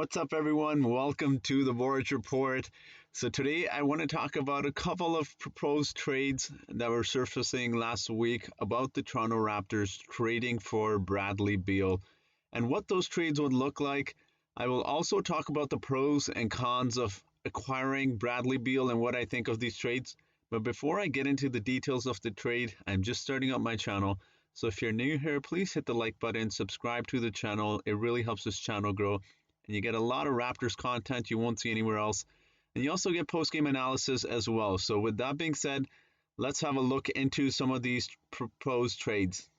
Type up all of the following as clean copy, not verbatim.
What's up, everyone? Welcome to the Voyage Report. So, today I want to talk about a couple of proposed trades that were surfacing last week about the Toronto Raptors trading for Bradley Beal and what those trades would look like. I will also talk about the pros and cons of acquiring Bradley Beal and what I think of these trades. But before I get into the details of the trade, I'm just starting up my channel. So, if you're new here, please hit the like button, subscribe to the channel. It really helps this channel grow. And you get a lot of Raptors content you won't see anywhere else. And you also get post-game analysis as well. So with that being said, let's have a look into some of these proposed trades.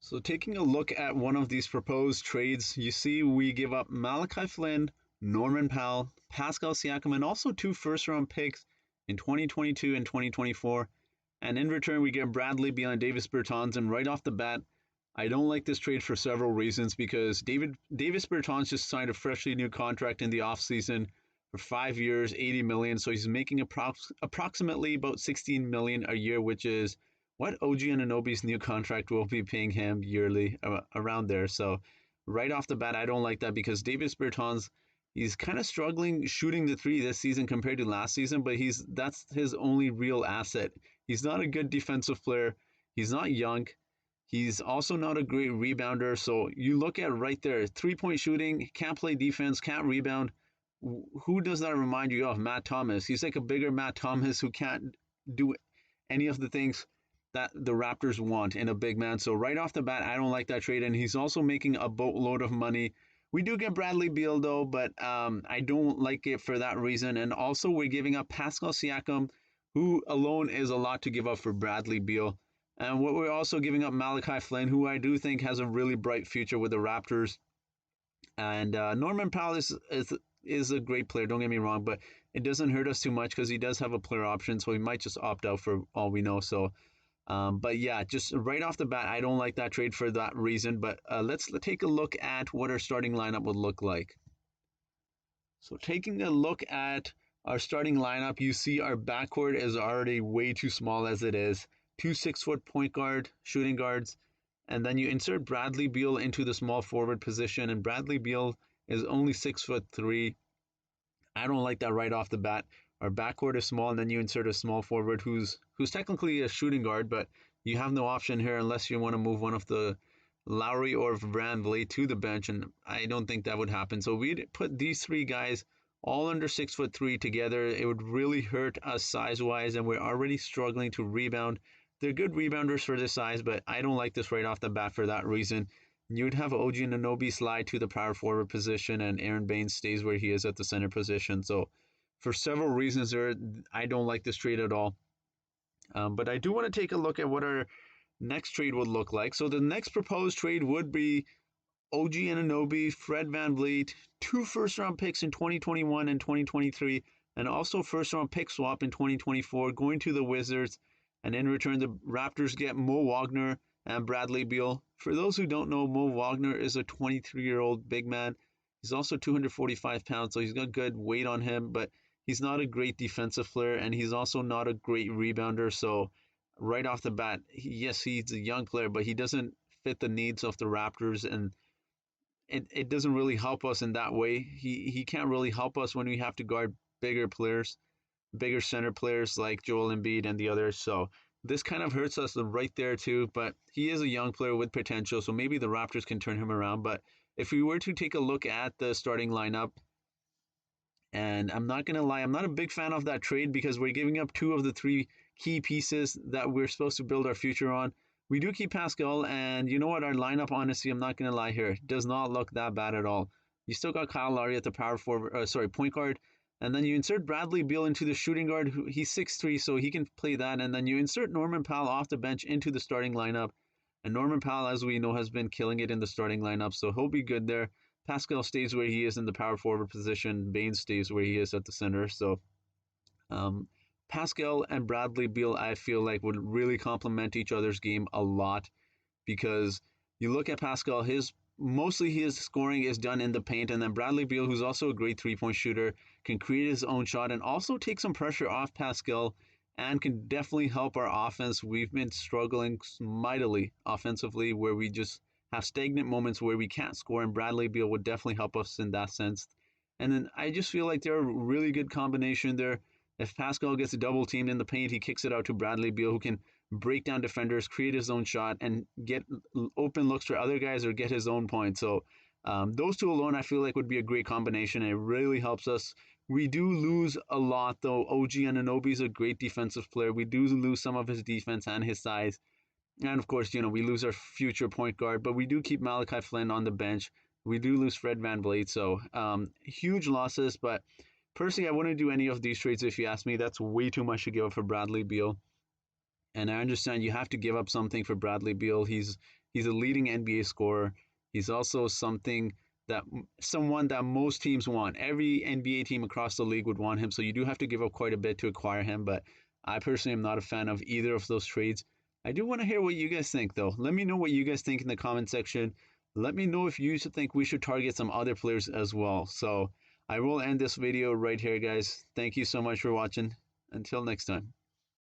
So taking a look at one of these proposed trades, you see we give up Malachi Flynn, Norman Powell, Pascal Siakam, and also 2 first-round picks in 2022 and 2024. And in return, we get Bradley Beal and Davis Bertans. And right off the bat, I don't like this trade for several reasons because Davis Bertans just signed a freshly new contract in the offseason for 5 years, $80 million. So he's making approximately about $16 million a year, which is what OG Anunoby's new contract will be paying him yearly, around there. So right off the bat, I don't like that because Davis Bertans, he's kind of struggling shooting the three this season compared to last season, but that's his only real asset. He's not a good defensive player. He's not young. He's also not a great rebounder. So you look at right there, three-point shooting, can't play defense, can't rebound. Who does that remind you of? Matt Thomas. He's like a bigger Matt Thomas who can't do any of the things that the Raptors want in a big man. So right off the bat, I don't like that trade. And he's also making a boatload of money. We do get Bradley Beal, though, but I don't like it for that reason. And also we're giving up Pascal Siakam, who alone is a lot to give up for Bradley Beal. And what we're also giving up Malachi Flynn, who I do think has a really bright future with the Raptors. And Norman Powell is a great player, don't get me wrong, but it doesn't hurt us too much because he does have a player option, so he might just opt out for all we know. So, but yeah, just right off the bat, I don't like that trade for that reason. But let's take a look at what our starting lineup would look like. So taking a look at our starting lineup, you see our backcourt is already way too small as it is. 2 6-foot point guard, shooting guards, and then you insert Bradley Beal into the small forward position, and Bradley Beal is only 6'3". I don't like that right off the bat. Our backcourt is small, and then you insert a small forward who's technically a shooting guard, but you have no option here unless you want to move one of the Lowry or Bradley to the bench, and I don't think that would happen. So we'd put these 3 guys all under 6'3" together. It would really hurt us size-wise, and we're already struggling to rebound. They're good rebounders for this size, but I don't like this right off the bat for that reason. You would have OG Anunoby slide to the power forward position, and Aaron Baines stays where he is at the center position. So for several reasons there, I don't like this trade at all. But I do want to take a look at what our next trade would look like. So the next proposed trade would be OG Anunoby, Fred VanVleet, 2 first-round picks in 2021 and 2023, and also first-round pick swap in 2024 going to the Wizards. And in return, the Raptors get Mo Wagner and Bradley Beal. For those who don't know, Mo Wagner is a 23-year-old big man. He's also 245 pounds, so he's got good weight on him, but he's not a great defensive player, and he's also not a great rebounder. So right off the bat, yes, he's a young player, but he doesn't fit the needs of the Raptors, and it doesn't really help us in that way. He can't really help us when we have to guard bigger players, bigger center players like Joel Embiid and the others. So this kind of hurts us right there too, but he is a young player with potential, so maybe the Raptors can turn him around. But if we were to take a look at the starting lineup, and I'm not going to lie, I'm not a big fan of that trade because we're giving up 2 of the 3 key pieces that we're supposed to build our future on. We do keep Pascal, and you know what? Our lineup, honestly, I'm not going to lie here, does not look that bad at all. You still got Kyle Lowry at the point guard. And then you insert Bradley Beal into the shooting guard. He's 6'3", so he can play that. And then you insert Norman Powell off the bench into the starting lineup. And Norman Powell, as we know, has been killing it in the starting lineup, so he'll be good there. Pascal stays where he is in the power forward position. Baines stays where he is at the center. So Pascal and Bradley Beal, I feel like, would really complement each other's game a lot because you look at Pascal, mostly his scoring is done in the paint, and then Bradley Beal, who's also a great 3-point shooter, can create his own shot and also take some pressure off Pascal and can definitely help our offense. We've been struggling mightily offensively where we just have stagnant moments where we can't score, and Bradley Beal would definitely help us in that sense. And then I just feel like they're a really good combination there. If Pascal gets double teamed in the paint, he kicks it out to Bradley Beal, who can break down defenders, create his own shot, and get open looks for other guys or get his own point. So those two alone, I feel like would be a great combination. It really helps us. We do lose a lot, though. OG Anunoby is a great defensive player. We do lose some of his defense and his size. And of course, we lose our future point guard, but we do keep Malachi Flynn on the bench. We do lose Fred VanVleet, so huge losses. But personally, I wouldn't do any of these trades if you ask me. That's way too much to give up for Bradley Beal. And I understand you have to give up something for Bradley Beal. He's a leading NBA scorer. He's also someone that most teams want. Every NBA team across the league would want him. So you do have to give up quite a bit to acquire him. But I personally am not a fan of either of those trades. I do want to hear what you guys think, though. Let me know what you guys think in the comment section. Let me know if you think we should target some other players as well. So I will end this video right here, guys. Thank you so much for watching. Until next time.